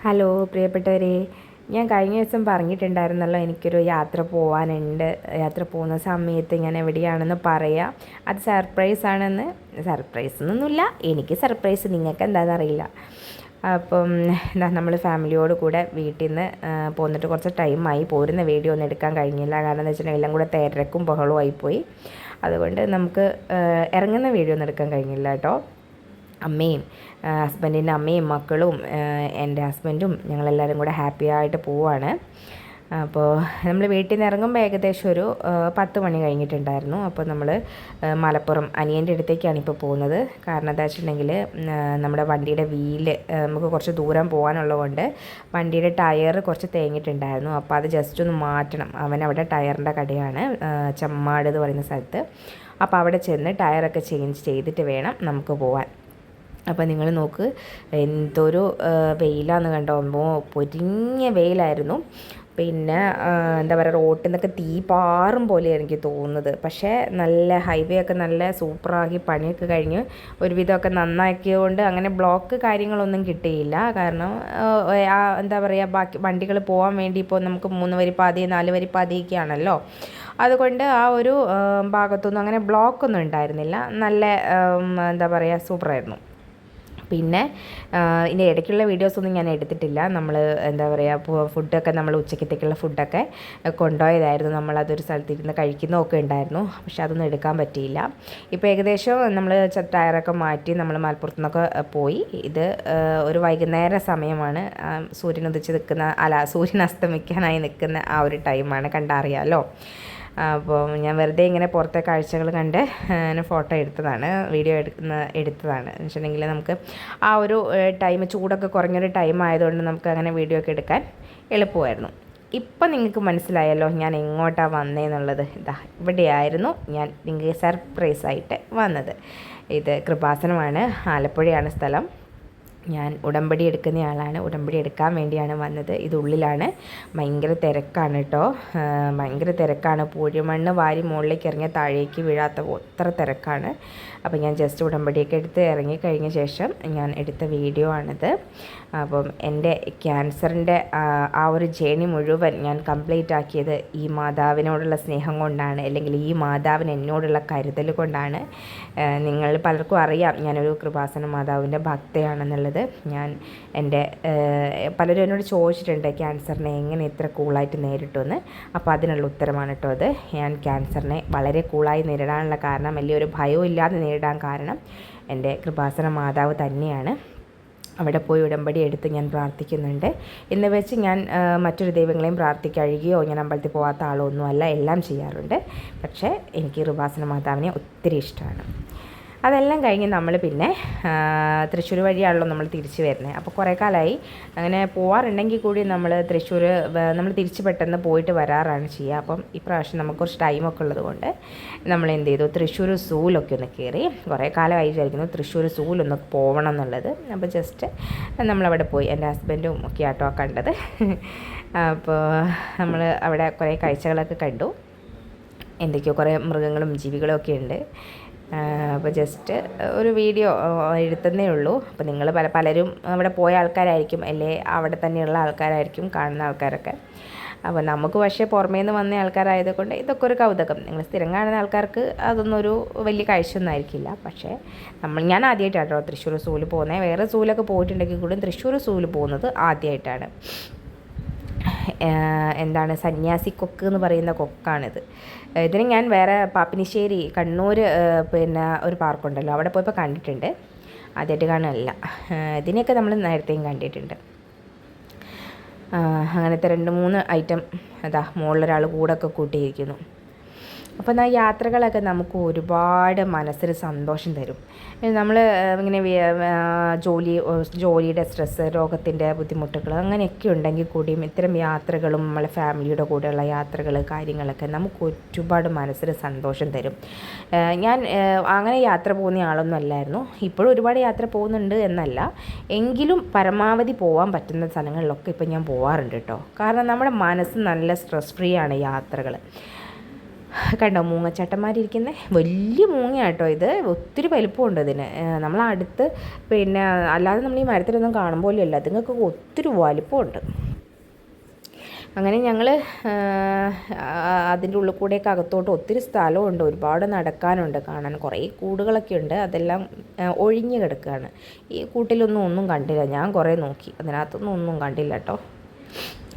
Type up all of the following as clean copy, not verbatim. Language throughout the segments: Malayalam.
ഹലോ പ്രിയപ്പെട്ടവരെ, ഞാൻ കഴിഞ്ഞ ദിവസം പറഞ്ഞിട്ടുണ്ടായിരുന്നല്ലോ എനിക്കൊരു യാത്ര പോകാനുണ്ട്. യാത്ര പോകുന്ന സമയത്ത് ഞാൻ എവിടെയാണെന്ന് പറയാം. അത് സർപ്രൈസാണെന്ന്. സർപ്രൈസ് എന്നൊന്നുമില്ല, എനിക്ക് സർപ്രൈസ്, നിങ്ങൾക്ക് എന്താണെന്നറിയില്ല. അപ്പം നമ്മൾ ഫാമിലിയോട് കൂടെ വീട്ടിൽ നിന്ന് പോന്നിട്ട് കുറച്ച് ടൈമായി. പോരുന്ന വീഡിയോ ഒന്നും എടുക്കാൻ കഴിഞ്ഞില്ല. കാരണം എന്താ വെച്ചിട്ടുണ്ടെങ്കിൽ എല്ലാം കൂടെ തിരക്കും ബഹളവും ആയിപ്പോയി. അതുകൊണ്ട് നമുക്ക് ഇറങ്ങുന്ന വീഡിയോ ഒന്നും എടുക്കാൻ കഴിഞ്ഞില്ല കേട്ടോ. അമ്മയും ഹസ്ബൻഡിൻ്റെ അമ്മയും മക്കളും എൻ്റെ ഹസ്ബൻഡും ഞങ്ങളെല്ലാവരും കൂടെ ഹാപ്പി ആയിട്ട് പോവാണ്. അപ്പോൾ നമ്മൾ വീട്ടിൽ നിന്ന് ഇറങ്ങുമ്പോൾ ഏകദേശം ഒരു 10 മണി കഴിഞ്ഞിട്ടുണ്ടായിരുന്നു. അപ്പോൾ നമ്മൾ മലപ്പുറം അനിയൻ്റെ അടുത്തേക്കാണ് ഇപ്പോൾ പോകുന്നത്. കാരണം എന്താ വെച്ചിട്ടുണ്ടെങ്കിൽ നമ്മുടെ വണ്ടിയുടെ വീല് നമുക്ക് കുറച്ച് ദൂരം പോകാനുള്ളതുകൊണ്ട് വണ്ടിയുടെ ടയർ കുറച്ച് തേങ്ങിയിട്ടുണ്ടായിരുന്നു. അപ്പോൾ അത് ജസ്റ്റ് ഒന്ന് മാറ്റണം. അവനവിടെ ടയറിൻ്റെ കടയാണ്, ചമ്മാട് എന്ന് പറയുന്ന സ്ഥലത്ത്. അപ്പോൾ അവിടെ ചെന്ന് ടയറൊക്കെ ചേഞ്ച് ചെയ്തിട്ട് വേണം നമുക്ക് പോകാൻ. അപ്പോൾ നിങ്ങൾ നോക്ക്, എന്തൊരു വെയിലാന്ന് കണ്ടോ. പൊരിഞ്ഞ വെയിലായിരുന്നു. പിന്നെ എന്താ പറയുക, റോട്ടിൽ നിന്നൊക്കെ തീ പാറും പോലെ എനിക്ക് തോന്നുന്നത്. പക്ഷേ നല്ല ഹൈവേ ഒക്കെ നല്ല സൂപ്പറാക്കി പണിയൊക്കെ കഴിഞ്ഞ് ഒരുവിധമൊക്കെ നന്നാക്കിയതുകൊണ്ട് അങ്ങനെ ബ്ലോക്ക് കാര്യങ്ങളൊന്നും കിട്ടിയില്ല. കാരണം എന്താ പറയുക, ബാക്കി വണ്ടികൾ പോകാൻ വേണ്ടി ഇപ്പോൾ നമുക്ക് 3 വരി പാതി 4 വരി പാതിയൊക്കെയാണല്ലോ. അതുകൊണ്ട് ആ ഒരു ഭാഗത്തൊന്നും അങ്ങനെ ബ്ലോക്കൊന്നും ഉണ്ടായിരുന്നില്ല. നല്ല എന്താ പറയുക, സൂപ്പറായിരുന്നു. പിന്നെ ഇതിൻ്റെ ഇടയ്ക്കുള്ള വീഡിയോസൊന്നും ഞാൻ എടുത്തിട്ടില്ല. നമ്മൾ എന്താ പറയുക, ഫുഡൊക്കെ നമ്മൾ ഉച്ചക്കത്തേക്കുള്ള ഫുഡൊക്കെ കൊണ്ടുപോയതായിരുന്നു. നമ്മളതൊരു സ്ഥലത്തിരുന്ന് കഴിക്കുന്നതൊക്കെ ഉണ്ടായിരുന്നു. പക്ഷെ അതൊന്നും എടുക്കാൻ പറ്റിയില്ല. ഇപ്പോൾ ഏകദേശം നമ്മൾ ടയറൊക്കെ മാറ്റി നമ്മൾ മലപ്പുറത്തു നിന്നൊക്കെ പോയി. ഇത് ഒരു വൈകുന്നേര സമയമാണ്. സൂര്യൻ ഉദിച്ച് നിൽക്കുന്ന സൂര്യൻ അസ്തമിക്കാനായി നിൽക്കുന്ന ആ ഒരു ടൈമാണ്, കണ്ടറിയാമല്ലോ. അപ്പോൾ ഞാൻ വെറുതെ ഇങ്ങനെ പുറത്തെ കാഴ്ചകൾ കണ്ട് ഫോട്ടോ എടുത്തതാണ്, വീഡിയോ എടുത്തതാണ്. എന്ന് വെച്ചിട്ടുണ്ടെങ്കിൽ നമുക്ക് ആ ഒരു ടൈം, ചൂടൊക്കെ കുറഞ്ഞൊരു ടൈം ആയതുകൊണ്ട് നമുക്ക് അങ്ങനെ വീഡിയോ ഒക്കെ എടുക്കാൻ എളുപ്പമായിരുന്നു. ഇപ്പം നിങ്ങൾക്ക് മനസ്സിലായല്ലോ ഞാൻ എങ്ങോട്ടാണ് വന്നതെന്നുള്ളത്. ഇവിടെയായിരുന്നു ഞാൻ നിങ്ങൾക്ക് സർപ്രൈസായിട്ട് വന്നത്. ഇത് കൃപാസനമാണ്, ആലപ്പുഴയാണ് സ്ഥലം. ഞാൻ ഉടമ്പടി എടുക്കുന്നയാളാണ്. ഉടമ്പടി എടുക്കാൻ വേണ്ടിയാണ് വന്നത്. ഇതുള്ളിലാണ്. ഭയങ്കര തിരക്കാണ് കേട്ടോ, ഭയങ്കര തിരക്കാണ്. പൂഴിമണ്ണ് വാരി മുകളിലേക്ക് ഇറങ്ങിയ താഴേക്ക് വീഴാത്ത അത്ര തിരക്കാണ്. അപ്പോൾ ഞാൻ ജസ്റ്റ് ഉടമ്പടിയൊക്കെ എടുത്ത് ഇറങ്ങിക്കഴിഞ്ഞ ശേഷം ഞാൻ എടുത്ത വീഡിയോ ആണിത്. അപ്പം എൻ്റെ ക്യാൻസറിൻ്റെ ആ ഒരു ജേണി മുഴുവൻ ഞാൻ കംപ്ലീറ്റ് ആക്കിയത് ഈ മാതാവിനോടുള്ള സ്നേഹം കൊണ്ടാണ്, അല്ലെങ്കിൽ ഈ മാതാവിന് എന്നോടുള്ള കരുതൽ കൊണ്ടാണ്. നിങ്ങൾ പലർക്കും അറിയാം ഞാനൊരു കൃപാസന മാതാവിൻ്റെ ഭക്തയാണെന്നുള്ളത്. ഞാൻ എൻ്റെ പലരും എന്നോട് ചോദിച്ചിട്ടുണ്ട് ക്യാൻസറിനെ എങ്ങനെ ഇത്ര കൂളായിട്ട് നേരിട്ടു എന്ന്. അപ്പോൾ അതിനുള്ള ഉത്തരമാണ് കേട്ടോ അത്. ഞാൻ ക്യാൻസറിനെ വളരെ കൂളായി നേരിടാനുള്ള കാരണം, വലിയൊരു ഭയവും ഇല്ലാതെ നേരിടാൻ കാരണം എൻ്റെ കൃപാസന മാതാവ് തന്നെയാണ്. അവിടെ പോയി ഉടമ്പടി എടുത്ത് ഞാൻ പ്രാർത്ഥിക്കുന്നുണ്ട്. എന്ന് വെച്ച് ഞാൻ മറ്റൊരു ദൈവങ്ങളെയും പ്രാർത്ഥിക്കുകയോ ഞാൻ അമ്പലത്തിൽ പോകാത്ത ആളോ ഒന്നുമല്ല, എല്ലാം ചെയ്യാറുണ്ട്. പക്ഷേ എനിക്ക് കൃപാസന മാതാവിനെ ഒത്തിരി ഇഷ്ടമാണ്. അതെല്ലാം കഴിഞ്ഞ് നമ്മൾ പിന്നെ തൃശ്ശൂർ വഴിയാണല്ലോ നമ്മൾ തിരിച്ച് വരുന്നത്. അപ്പോൾ കുറേ കാലമായി അങ്ങനെ പോകാറുണ്ടെങ്കിൽ കൂടി നമ്മൾ തൃശ്ശൂർ നമ്മൾ തിരിച്ച് പെട്ടെന്ന് പോയിട്ട് വരാറാണ് ചെയ്യുക. അപ്പം ഇപ്രാവശ്യം നമുക്ക് കുറച്ച് ടൈമൊക്കെ ഉള്ളത് കൊണ്ട് നമ്മൾ എന്ത് ചെയ്തു, തൃശ്ശൂർ സൂലൊക്കെ ഒന്ന് കയറി. കുറേ കാലമായി വിചാരിക്കുന്നു തൃശ്ശൂർ സൂലൊന്ന് പോകണം എന്നുള്ളത്. അപ്പോൾ ജസ്റ്റ് നമ്മളവിടെ പോയി. എൻ്റെ ഹസ്ബൻഡും ഒക്കെ ആട്ടോ കണ്ടത്. അപ്പോൾ നമ്മൾ അവിടെ കുറേ കാഴ്ചകളൊക്കെ കണ്ടു. എന്തൊക്കെയോ കുറേ മൃഗങ്ങളും ജീവികളും ഒക്കെ ഉണ്ട്. അപ്പോൾ ജസ്റ്റ് ഒരു വീഡിയോ എടുത്തതേ ഉള്ളൂ. അപ്പോൾ നിങ്ങൾ പലരും അവിടെ പോയ ആൾക്കാരായിരിക്കും, അല്ലേ അവിടെ തന്നെയുള്ള ആൾക്കാരായിരിക്കും കാണുന്ന ആൾക്കാരൊക്കെ. അപ്പോൾ നമുക്ക് പക്ഷേ പുറമേ നിന്ന് വന്ന ആൾക്കാരായതുകൊണ്ട് ഇതൊക്കെ ഒരു കൗതുകം. നിങ്ങൾ സ്ഥിരം കാണുന്ന ആൾക്കാർക്ക് അതൊന്നും ഒരു വലിയ കാഴ്ചയൊന്നും ആയിരിക്കില്ല. പക്ഷേ ഞാൻ ആദ്യമായിട്ടാണ് തൃശ്ശൂർ സൂല് പോകുന്നത്. വേറെ സൂലൊക്കെ പോയിട്ടുണ്ടെങ്കിൽ കൂടി തൃശ്ശൂർ സൂല് പോകുന്നത് ആദ്യമായിട്ടാണ്. എന്താണ്, സന്യാസി കൊക്ക് എന്ന് പറയുന്ന കൊക്കാണിത്. ഇതിന് ഞാൻ വേറെ പാപ്പിനിശ്ശേരി കണ്ണൂർ പിന്നെ ഒരു പാർക്കുണ്ടല്ലോ, അവിടെ പോയപ്പോൾ കണ്ടിട്ടുണ്ട്. ആദ്യമായിട്ട് കാണാനല്ല, ഇതിനെയൊക്കെ നമ്മൾ നേരത്തെയും കണ്ടിട്ടുണ്ട്. അങ്ങനത്തെ 2-3 ഐറ്റം മുകളിലൊരാൾ കൂടൊക്കെ കൂട്ടിയിരിക്കുന്നു. അപ്പോൾ യാത്രകളൊക്കെ നമുക്ക് ഒരുപാട് മനസ്സിന് സന്തോഷം തരും. നമ്മൾ ഇങ്ങനെ ജോലിയുടെ സ്ട്രെസ്സ്, രോഗത്തിൻ്റെ ബുദ്ധിമുട്ടുകൾ അങ്ങനെയൊക്കെ ഉണ്ടെങ്കിൽ കൂടിയും ഇത്തരം യാത്രകളും നമ്മളെ ഫാമിലിയുടെ കൂടെയുള്ള യാത്രകൾ കാര്യങ്ങളൊക്കെ നമുക്ക് ഒരുപാട് മനസ്സിന് സന്തോഷം തരും. ഞാൻ അങ്ങനെ യാത്ര പോകുന്ന ആളൊന്നും അല്ലായിരുന്നു. ഇപ്പോഴും ഒരുപാട് യാത്ര പോകുന്നുണ്ട് എന്നല്ല, എങ്കിലും പരമാവധി പോകാൻ പറ്റുന്ന സ്ഥലങ്ങളിലൊക്കെ ഇപ്പോൾ ഞാൻ പോകാറുണ്ട് കേട്ടോ. കാരണം നമ്മുടെ മനസ്സ് നല്ല സ്ട്രെസ് ഫ്രീ ആണ് യാത്രകൾ. കണ്ടോ മൂങ്ങച്ചട്ടന്മാരിരിക്കുന്നത്? വലിയ മൂങ്ങയാട്ടോ ഇത്, ഒത്തിരി വലിപ്പമുണ്ട് ഇതിന്. നമ്മളടുത്ത് പിന്നെ അല്ലാതെ നമ്മൾ ഈ മരത്തിലൊന്നും കാണുമ്പോഴല്ല, അതുങ്ങൾക്ക് ഒത്തിരി വലിപ്പമുണ്ട്. അങ്ങനെ ഞങ്ങൾ അതിൻ്റെ ഉള്ളിൽ കൂടെയൊക്കെ അകത്തോട്ട് ഒത്തിരി സ്ഥലമുണ്ട്, ഒരുപാട് നടക്കാനുണ്ട്, കാണാൻ കുറേ കൂടുകളൊക്കെ ഉണ്ട്. അതെല്ലാം ഒഴിഞ്ഞ് കിടക്കുകയാണ്. ഈ കൂട്ടിലൊന്നും ഒന്നും കണ്ടില്ല. ഞാൻ കുറേ നോക്കി, അതിനകത്തൊന്നും ഒന്നും കണ്ടില്ല കേട്ടോ.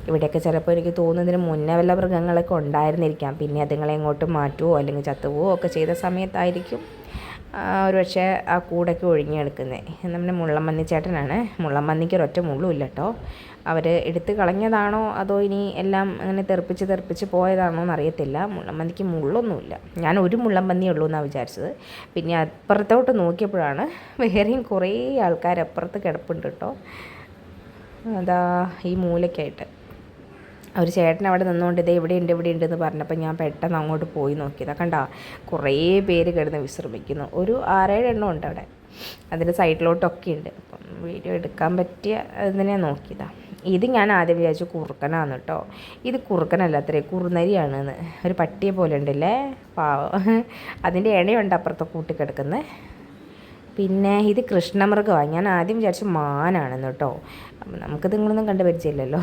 ഇവിടെയൊക്കെ ചിലപ്പോൾ എനിക്ക് തോന്നുന്നതിന് മുന്നേ വല്ല മൃഗങ്ങളൊക്കെ ഉണ്ടായിരുന്നിരിക്കാം. പിന്നെ അതുങ്ങളെ എങ്ങോട്ട് മാറ്റുമോ അല്ലെങ്കിൽ ചത്തുപോവോ ഒക്കെ ചെയ്ത സമയത്തായിരിക്കും ഒരു പക്ഷേ ആ കൂടൊക്കെ ഒഴിഞ്ഞ് കിടക്കുന്നത്. നമ്മുടെ മുള്ളമ്പന്നി ചേട്ടനാണ്. മുള്ളമ്പന്നിക്ക് ഒരൊറ്റ മുള്ളുമില്ല കേട്ടോ. അവർ എടുത്ത് കളഞ്ഞതാണോ അതോ ഇനി എല്ലാം അങ്ങനെ തെറിപ്പിച്ച് പോയതാണോ എന്നറിയത്തില്ല. മുള്ളമ്പന്നിക്ക് മുള്ളൊന്നുമില്ല. ഞാൻ ഒരു മുള്ളമ്പന്നിയേ ഉള്ളൂ എന്നാണ് വിചാരിച്ചത്. പിന്നെ അപ്പുറത്തോട്ട് നോക്കിയപ്പോഴാണ് വേറെയും കുറേ ആൾക്കാർ അപ്പുറത്ത് കിടപ്പുണ്ട് കേട്ടോ. അതാ ഈ മൂലയ്ക്കായിട്ട് ഒരു ചേട്ടൻ അവിടെ നിന്നുകൊണ്ട് ഇതേ ഇവിടെ ഉണ്ട് എന്ന് പറഞ്ഞപ്പോൾ ഞാൻ പെട്ടെന്ന് അങ്ങോട്ട് പോയി നോക്കിയതാണ്. കണ്ടോ, കുറേ പേര് കിടന്ന് വിശ്രമിക്കുന്നു. ഒരു 6-7 എണ്ണം ഉണ്ട് അവിടെ. അതിൻ്റെ സൈഡിലോട്ടൊക്കെ ഉണ്ട്. അപ്പം വീഡിയോ എടുക്കാൻ പറ്റിയ അതിനെ നോക്കിയതാണ്. ഇത് ഞാൻ ആദ്യം വിചാരിച്ചു കുറുക്കനാണ് കേട്ടോ. ഇത് കുറുക്കനല്ല, അത്രേ കുറുനരിയാണെന്ന്. ഒരു പട്ടിയെ പോലെ ഉണ്ടല്ലേ, പാവം. അതിൻ്റെ ഇണയുണ്ട് അപ്പുറത്തെ കൂട്ടിക്കിടക്കുന്നത്. പിന്നെ ഇത് കൃഷ്ണമൃഗമാണ്. ഞാൻ ആദ്യം വിചാരിച്ചു മാനാണെന്ന് കേട്ടോ. നമുക്കിത് നിങ്ങളൊന്നും കണ്ടു പരിചയമില്ലല്ലോ.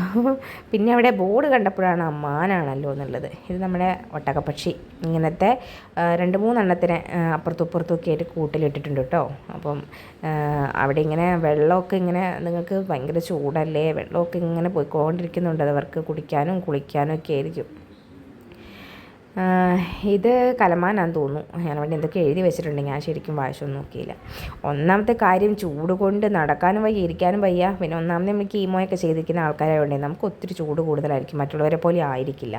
പിന്നെ അവിടെ ബോർഡ് കണ്ടപ്പോഴാണ് മാനാണല്ലോ എന്നുള്ളത്. ഇത് നമ്മുടെ ഒട്ടകപ്പക്ഷി. ഇങ്ങനത്തെ 2-3 എണ്ണത്തിനെ അപ്പുറത്തും ആയിട്ട് കൂട്ടിലിട്ടിട്ടുണ്ട് കേട്ടോ. അപ്പം അവിടെ ഇങ്ങനെ വെള്ളമൊക്കെ ഇങ്ങനെ, നിങ്ങൾക്ക് ഭയങ്കര ചൂടല്ലേ, വെള്ളമൊക്കെ ഇങ്ങനെ പോയിക്കൊണ്ടിരിക്കുന്നുണ്ട്. അതവർക്ക് കുടിക്കാനും കുളിക്കാനും ഒക്കെ ആയിരിക്കും. ഇത് കലമാനാന്ന് തോന്നുന്നു. ഞാനവിടെ എന്തൊക്കെ എഴുതി വെച്ചിട്ടുണ്ട്, ഞാൻ ശരിക്കും വായിച്ചൊന്നും നോക്കിയില്ല. ഒന്നാമത്തെ കാര്യം ചൂട് കൊണ്ട് നടക്കാനും വയ്യ, ഇരിക്കാനും വയ്യ. പിന്നെ ഒന്നാമത് നമ്മൾ കീമോയൊക്കെ ചെയ്തിരിക്കുന്ന ആൾക്കാരായതുകൊണ്ട് നമുക്ക് ഒത്തിരി ചൂട് കൂടുതലായിരിക്കും, മറ്റുള്ളവരെ പോലെ ആയിരിക്കില്ല.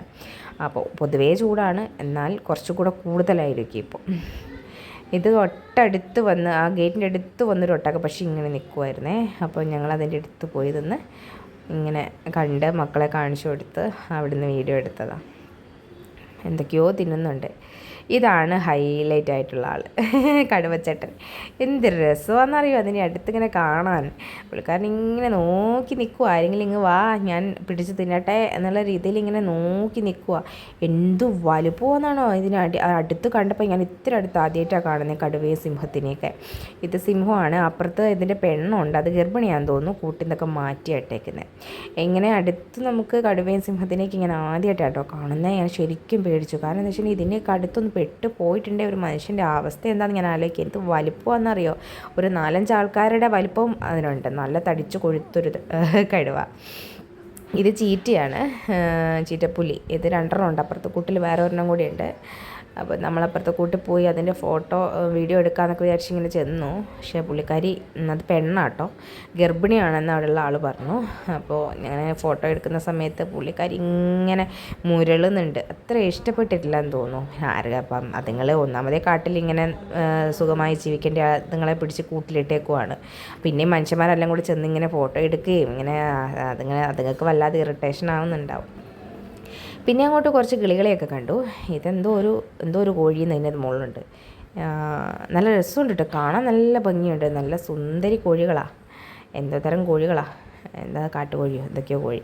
അപ്പോൾ പൊതുവേ ചൂടാണ്, എന്നാൽ കുറച്ചുകൂടെ കൂടുതലായിരിക്കും ഇപ്പോൾ. ഇത് തൊട്ടടുത്ത് വന്ന് ആ ഗേറ്റിൻ്റെ അടുത്ത് വന്നൊരു ഒട്ടകപ്പക്ഷി ഇങ്ങനെ നിൽക്കുമായിരുന്നേ. അപ്പോൾ ഞങ്ങൾ അതിൻ്റെ അടുത്ത് പോയി നിന്ന് ഇങ്ങനെ കണ്ട് മക്കളെ കാണിച്ചു കൊടുത്ത് അവിടുന്ന് വീഡിയോ എടുത്തതാണ്. എന്തൊക്കെയോ തിന്നുന്നുണ്ട്. ഇതാണ് ഹൈലൈറ്റ് ആയിട്ടുള്ള ആൾ, കടുവച്ചേട്ടൻ. എന്തൊരു രസമാണെന്നറിയോ അതിൻ്റെ അടുത്തിങ്ങനെ കാണാൻ. പുള്ളിക്കാരൻ ഇങ്ങനെ നോക്കി നിൽക്കുക, ആരെങ്കിലും ഇങ്ങ് വാ ഞാൻ പിടിച്ച് തിന്നട്ടെ എന്നുള്ള രീതിയിൽ ഇങ്ങനെ നോക്കി നിൽക്കുക. എന്തു വലുപ്പമെന്നാണോ ഇതിന് അടുത്ത് കണ്ടപ്പോൾ. ഞാൻ ഇത്ര അടുത്ത് ആദ്യമായിട്ടാണ് കാണുന്നത് കടുവയും സിംഹത്തിനെയൊക്കെ. ഇത് സിംഹമാണ്, അപ്പുറത്ത് ഇതിൻ്റെ പെണ്ണുണ്ട്, അത് ഗർഭിണിയാണെന്ന് തോന്നുന്നു, കൂട്ടിൽ നിന്നൊക്കെ മാറ്റിയിട്ടേക്കുന്നത്. എങ്ങനെ അടുത്ത് നമുക്ക് കടുവയും സിംഹത്തിനെയൊക്കെ ഇങ്ങനെ ആദ്യമായിട്ടാണ് കേട്ടോ കാണുന്നത്. ഞാൻ ശരിക്കും പേടിച്ചു. കാരണം എന്താ വെച്ചാൽ ഇതിൻ്റെയൊക്കെ അടുത്തൊന്ന് പെട്ട് പോയിട്ടുണ്ടേ ഒരു മനുഷ്യൻ്റെ അവസ്ഥ എന്താണെന്ന് ഞാൻ ആലോചിക്കുക. എന്ത് വലിപ്പമാണെന്നറിയോ, ഒരു 4-5 ആൾക്കാരുടെ വലിപ്പം അതിനുണ്ട്. നല്ല തടിച്ച് കൊഴുത്തൊരു കടുവ. ഇത് ചീറ്റയാണ്, ചീറ്റപ്പുലി. ഇത് 2 ഉണ്ട്. അപ്പുറത്തെ കൂട്ടിൽ വേറെ ഒരെണ്ണം കൂടിയുണ്ട്. അപ്പോൾ നമ്മളപ്പുറത്തെ കൂട്ടിൽ പോയി അതിൻ്റെ ഫോട്ടോ വീഡിയോ എടുക്കാമെന്നൊക്കെ വിചാരിച്ച് ഇങ്ങനെ ചെന്നു. പക്ഷേ പുള്ളിക്കാരി അത് പെണ്ണാട്ടോ, ഗർഭിണിയാണെന്ന് അവിടെയുള്ള ആൾ പറഞ്ഞു. അപ്പോൾ ഞാൻ ഫോട്ടോ എടുക്കുന്ന സമയത്ത് പുള്ളിക്കാരി ഇങ്ങനെ മുരളുന്നുണ്ട്. അത്ര ഇഷ്ടപ്പെട്ടിട്ടില്ല എന്ന് തോന്നുന്നു. അപ്പം അതുങ്ങൾ ഒന്നാമതേ കാട്ടിൽ ഇങ്ങനെ സുഖമായി ജീവിക്കേണ്ട അതുങ്ങളെ പിടിച്ച് കൂട്ടിലിട്ടേക്കുവാണ്. പിന്നെ മനുഷ്യന്മാരെല്ലാം കൂടി ചെന്ന് ഇങ്ങനെ ഫോട്ടോ എടുക്കുകയും ഇങ്ങനെ അതുങ്ങൾക്ക് വല്ലാതെ ഇറിറ്റേഷൻ ആവുന്നുണ്ടാവും. പിന്നെ അങ്ങോട്ട് കുറച്ച് കിളികളെയൊക്കെ കണ്ടു. എന്തോ ഒരു കോഴിയെന്ന് അതിൻ്റെ മുകളിലുണ്ട്. നല്ല രസമുണ്ട് കേട്ടോ, കാണാൻ നല്ല ഭംഗിയുണ്ട്. നല്ല സുന്ദരി കോഴികളാണ്. എന്തോ തരം കോഴികളാണ്, എന്താ കാട്ടുകോഴിയോ എന്തൊക്കെയോ കോഴി.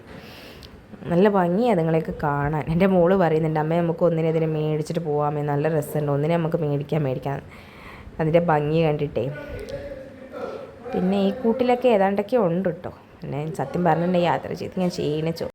നല്ല ഭംഗിയാണ് അതുങ്ങളെയൊക്കെ കാണാൻ. എൻ്റെ മോള് പറയുന്നുണ്ട്, അമ്മ നമുക്ക് ഒന്നിനെ ഇതിനെ മേടിച്ചിട്ട് പോകാമേ, നല്ല രസമുണ്ട്, ഒന്നിനെ നമുക്ക് മേടിക്കാം അതിൻ്റെ ഭംഗി കണ്ടിട്ടേ. പിന്നെ ഈ കൂട്ടിലൊക്കെ ഏതാണ്ടൊക്കെ ഉണ്ട് കേട്ടോ. പിന്നെ സത്യം പറഞ്ഞിട്ടുണ്ടെങ്കിൽ യാത്ര ചെയ്ത് ഞാൻ ക്ഷീണിച്ചു.